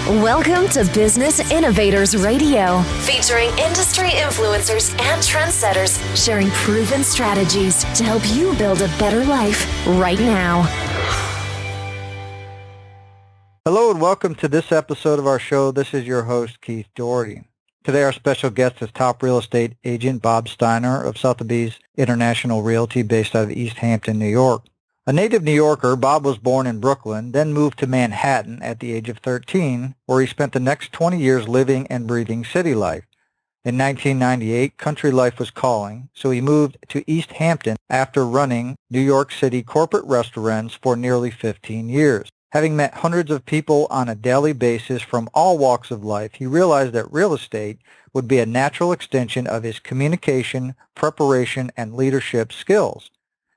Welcome to Business Innovators Radio, featuring industry influencers and trendsetters sharing proven strategies to help you build a better life right now. Hello and welcome to this episode of our show. This is your host, Keith Doherty. Today our special guest is top real estate agent Bob Steiner of Sotheby's International Realty based out of East Hampton, New York. A native New Yorker, Bob was born in Brooklyn, then moved to Manhattan at the age of 13, where he spent the next 20 years living and breathing city life. In 1998, country life was calling, so he moved to East Hampton after running New York City corporate restaurants for nearly 15 years. Having met hundreds of people on a daily basis from all walks of life, he realized that real estate would be a natural extension of his communication, preparation, and leadership skills.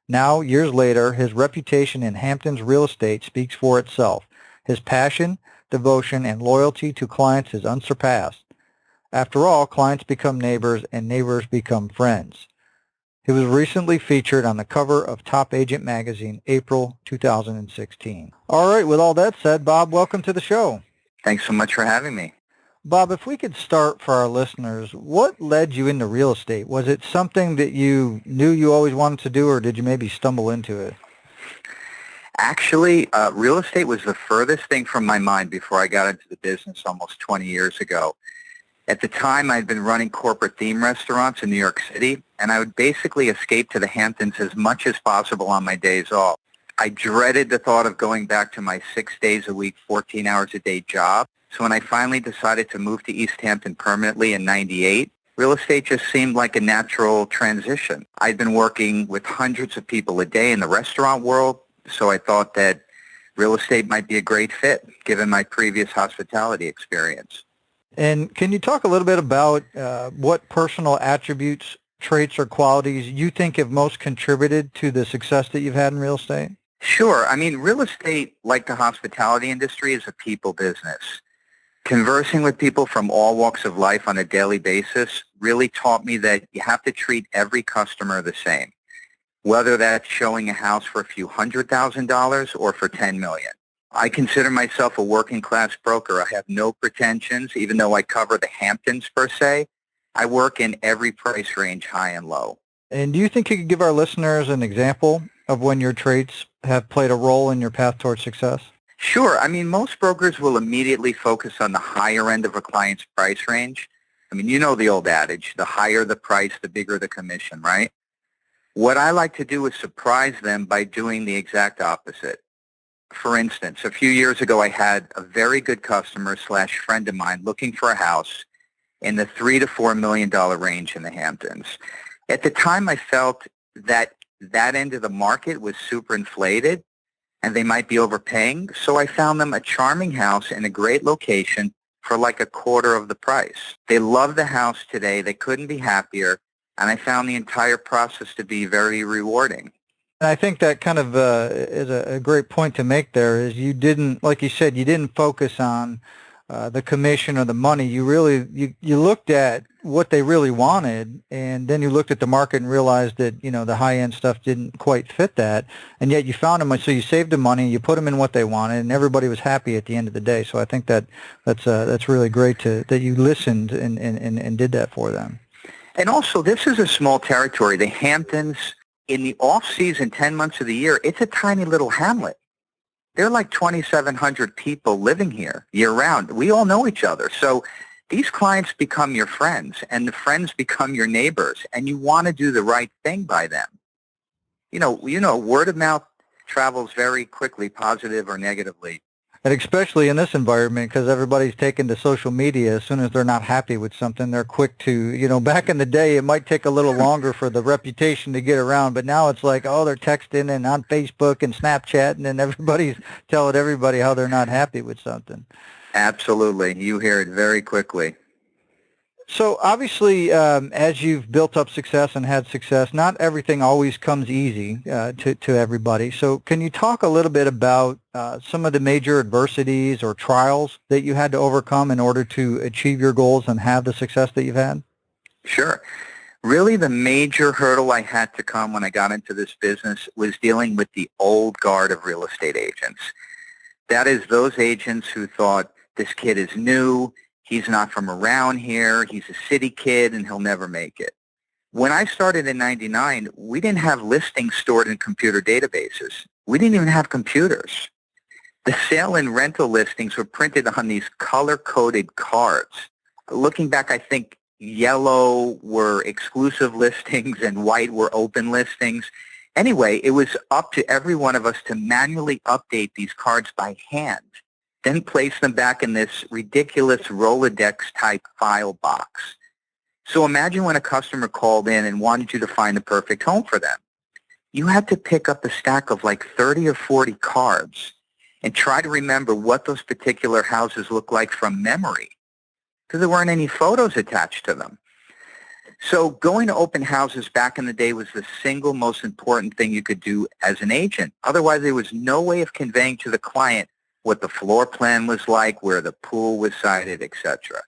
Now, years later, his reputation in Hampton's real estate speaks for itself. His passion, devotion, and loyalty to clients is unsurpassed. After all, clients become neighbors and neighbors become friends. He was recently featured on the cover of Top Agent magazine, April 2016. All right, with all that said, Bob, welcome to the show. Thanks so much for having me. Bob, if we could start for our listeners, what led you into real estate? Was it something that you knew you always wanted to do, or did you maybe stumble into it? Actually, real estate was the furthest thing from my mind before I got into the business almost 20 years ago. At the time, I'd been running corporate theme restaurants in New York City, and I would basically escape to the Hamptons as much as possible on my days off. I dreaded the thought of going back to my 6 days a week, 14 hours a day job. So when I finally decided to move to East Hampton permanently in '98, real estate just seemed like a natural transition. I'd been working with hundreds of people a day in the restaurant world, so I thought that real estate might be a great fit given my previous hospitality experience. And can you talk a little bit about what personal attributes, traits, or qualities you think have most contributed to the success that you've had in real estate? Sure. I mean, real estate, like the hospitality industry, is a people business. Conversing with people from all walks of life on a daily basis really taught me that you have to treat every customer the same, whether that's showing a house for a few $100,000 or for $10 million. I consider myself a working class broker. I have no pretensions, even though I cover the Hamptons per se. I work in every price range, high and low. And do you think you could give our listeners an example of when your traits have played a role in your path towards success? Sure. I mean, most brokers will immediately focus on the higher end of a client's price range. I mean, you know the old adage, the higher the price, the bigger the commission, right? What I like to do is surprise them by doing the exact opposite. For instance, a few years ago, I had a very good customer / friend of mine looking for a house in the $3 to $4 million range in the Hamptons. At the time, I felt that that end of the market was super inflated and they might be overpaying, so I found them a charming house in a great location for like a quarter of the price. They love the house today. They couldn't be happier, and I found the entire process to be very rewarding. And I think that kind of is a great point to make there, is you didn't, like you said, you didn't focus on the commission or the money. You really, you looked at what they really wanted, and then you looked at the market and realized that, you know, the high-end stuff didn't quite fit that, and yet you found them, so you saved the money, you put them in what they wanted, and everybody was happy at the end of the day. So I think that's really great that you listened and did that for them. And also, this is a small territory. The Hamptons, in the off-season, 10 months of the year, it's a tiny little hamlet. There are like 2,700 people living here year-round. We all know each other. So these clients become your friends, and the friends become your neighbors, and you want to do the right thing by them. You know, word of mouth travels very quickly, positive or negatively. And especially in this environment, because everybody's taken to social media. As soon as they're not happy with something, they're quick to, you know, back in the day, it might take a little longer for the reputation to get around. But now it's like, oh, they're texting and on Facebook and Snapchat, and then everybody's telling everybody how they're not happy with something. Absolutely. You hear it very quickly. So obviously, as you've built up success and had success, not everything always comes easy to everybody. So can you talk a little bit about some of the major adversities or trials that you had to overcome in order to achieve your goals and have the success that you've had? Sure. Really, the major hurdle I had to come when I got into this business was dealing with the old guard of real estate agents. That is, those agents who thought this kid is new, he's not from around here, he's a city kid, and he'll never make it. When I started in 99, we didn't have listings stored in computer databases. We didn't even have computers. The sale and rental listings were printed on these color-coded cards. Looking back, I think yellow were exclusive listings and white were open listings. Anyway, it was up to every one of us to manually update these cards by hand, then place them back in this ridiculous Rolodex-type file box. So imagine when a customer called in and wanted you to find the perfect home for them. You had to pick up a stack of like 30 or 40 cards and try to remember what those particular houses look like from memory, because there weren't any photos attached to them. So going to open houses back in the day was the single most important thing you could do as an agent. Otherwise, there was no way of conveying to the client what the floor plan was like, where the pool was sited, etc.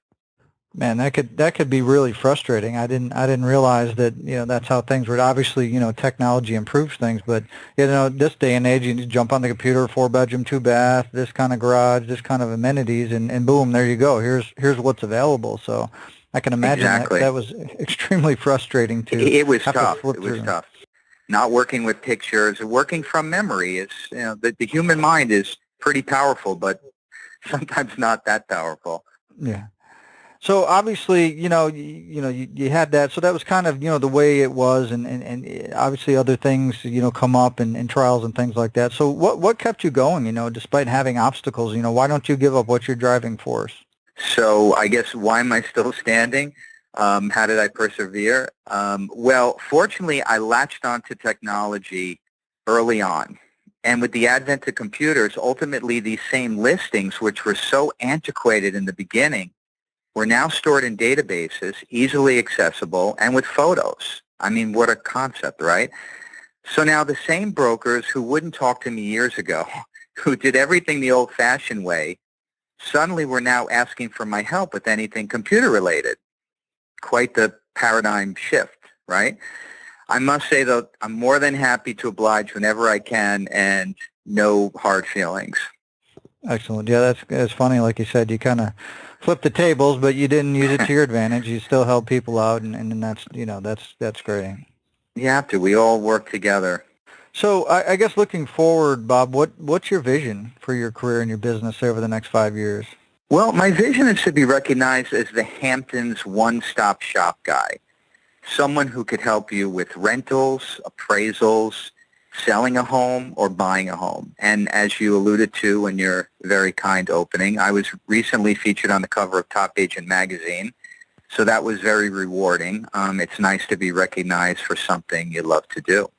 Man, that could be really frustrating. I didn't realize that, that's how things were. Obviously, technology improves things, but this day and age, you just jump on the computer, 4-bedroom, 2-bath, this kind of garage, this kind of amenities, and boom, there you go. Here's what's available. So I can imagine that was extremely frustrating too. It was tough. It was tough. Not working with pictures, working from memory is, the human mind is pretty powerful, but sometimes not that powerful. Yeah. So obviously, you had that. So that was kind of, the way it was, and obviously other things, come up and trials and things like that. So what kept you going, despite having obstacles? Why don't you give up what you're driving for? So I guess, why am I still standing? How did I persevere? Well, fortunately, I latched onto technology early on. And with the advent of computers, ultimately these same listings, which were so antiquated in the beginning, were now stored in databases, easily accessible, and with photos. I mean, what a concept, right? So now the same brokers who wouldn't talk to me years ago, who did everything the old-fashioned way, suddenly were now asking for my help with anything computer-related. Quite the paradigm shift, right? I must say, though, I'm more than happy to oblige whenever I can, and no hard feelings. Excellent. Yeah, that's funny. Like you said, you kind of flipped the tables, but you didn't use it to your advantage. You still help people out, and that's great. You have to. We all work together. So I guess looking forward, Bob, what's your vision for your career and your business over the next 5 years? Well, my vision is to be recognized as the Hamptons one-stop shop guy, someone who could help you with rentals, appraisals, selling a home, or buying a home. And as you alluded to in your very kind opening, I was recently featured on the cover of Top Agent magazine, so that was very rewarding. It's nice to be recognized for something you love to do.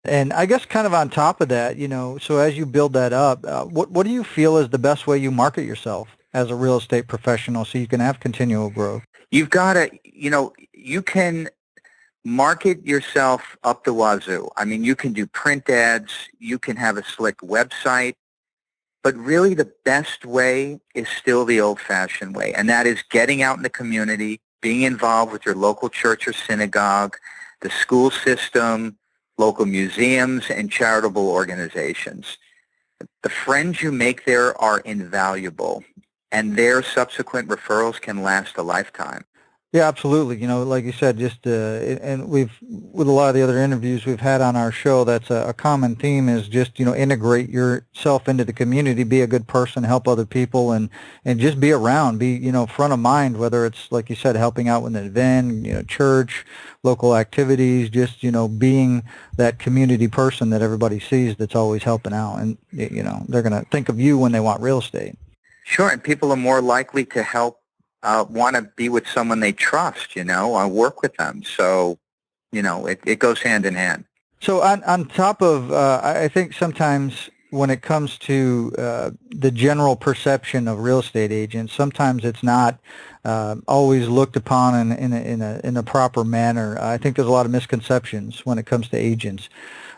And I guess kind of on top of that, so as you build that up, what do you feel is the best way you market yourself as a real estate professional so you can have continual growth? You've got to, you can market yourself up the wazoo. I mean, you can do print ads, you can have a slick website, but really the best way is still the old-fashioned way, and that is getting out in the community, being involved with your local church or synagogue, the school system, local museums, and charitable organizations. The friends you make there are invaluable, and their subsequent referrals can last a lifetime. Yeah, absolutely. Like you said, just and with a lot of the other interviews we've had on our show, that's a common theme is just, integrate yourself into the community, be a good person, help other people, and just be around, be, front of mind, whether it's, like you said, helping out with an event, church, local activities, just, being that community person that everybody sees that's always helping out. And, they're going to think of you when they want real estate. Sure, and people are more likely to help want to be with someone they trust, work with them. So, it goes hand in hand. So on top of, I think sometimes when it comes to the general perception of real estate agents, sometimes it's not always looked upon in a proper manner. I think there's a lot of misconceptions when it comes to agents.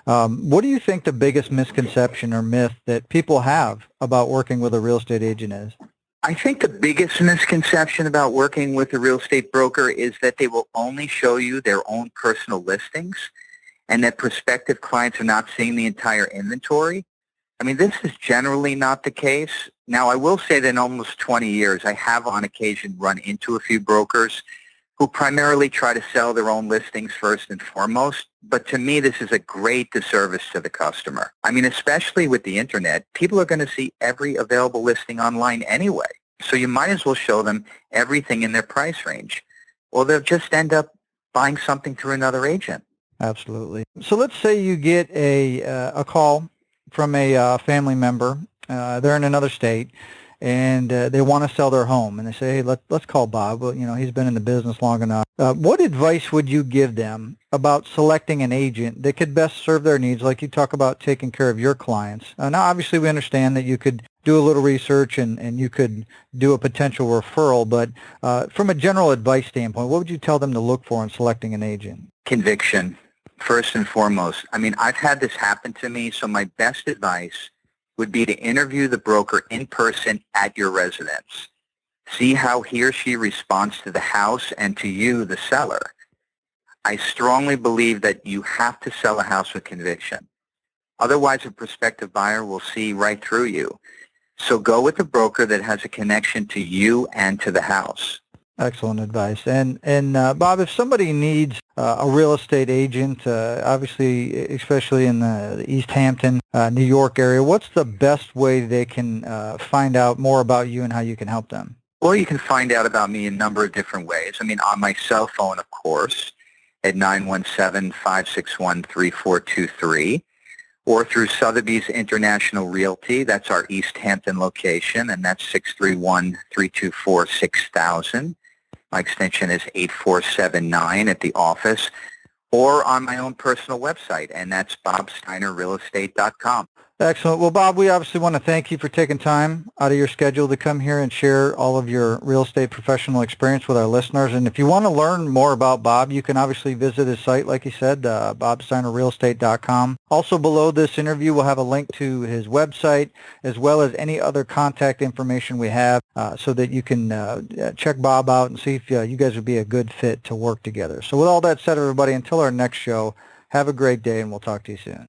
What do you think the biggest misconception or myth that people have about working with a real estate agent is? I think the biggest misconception about working with a real estate broker is that they will only show you their own personal listings and that prospective clients are not seeing the entire inventory. I mean, this is generally not the case. Now, I will say that in almost 20 years, I have on occasion run into a few brokers who primarily try to sell their own listings first and foremost. But to me, this is a great disservice to the customer. I mean, especially with the internet, people are going to see every available listing online anyway. So you might as well show them everything in their price range, or they'll just end up buying something through another agent. Absolutely. So let's say you get a call from a family member. They're in another state, and they want to sell their home, and they say, hey, let's call Bob. Well, he's been in the business long enough. What advice would you give them about selecting an agent that could best serve their needs, like you talk about taking care of your clients? Now, obviously, we understand that you could do a little research and you could do a potential referral, but from a general advice standpoint, what would you tell them to look for in selecting an agent? Conviction, first and foremost. I mean, I've had this happen to me, so my best advice would be to interview the broker in person at your residence. See how he or she responds to the house and to you, the seller. I strongly believe that you have to sell a house with conviction. Otherwise, a prospective buyer will see right through you. So go with a broker that has a connection to you and to the house. Excellent advice. And Bob, if somebody needs a real estate agent, obviously, especially in the East Hampton, New York area, what's the best way they can find out more about you and how you can help them? Well, you can find out about me in a number of different ways. I mean, on my cell phone, of course, at 917-561-3423, or through Sotheby's International Realty. That's our East Hampton location, and that's 631-324-6000. My extension is 8479 at the office, or on my own personal website, and that's bobsteinerrealestate.com. Excellent. Well, Bob, we obviously want to thank you for taking time out of your schedule to come here and share all of your real estate professional experience with our listeners. And if you want to learn more about Bob, you can obviously visit his site, like you said, bobsteinerrealestate.com. Also below this interview, we'll have a link to his website as well as any other contact information we have so that you can check Bob out and see if you guys would be a good fit to work together. So with all that said, everybody, until our next show, have a great day, and we'll talk to you soon.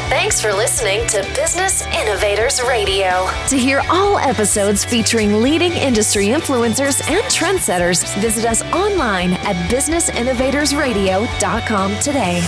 Thanks for listening to Business Innovators Radio. To hear all episodes featuring leading industry influencers and trendsetters, visit us online at businessinnovatorsradio.com today.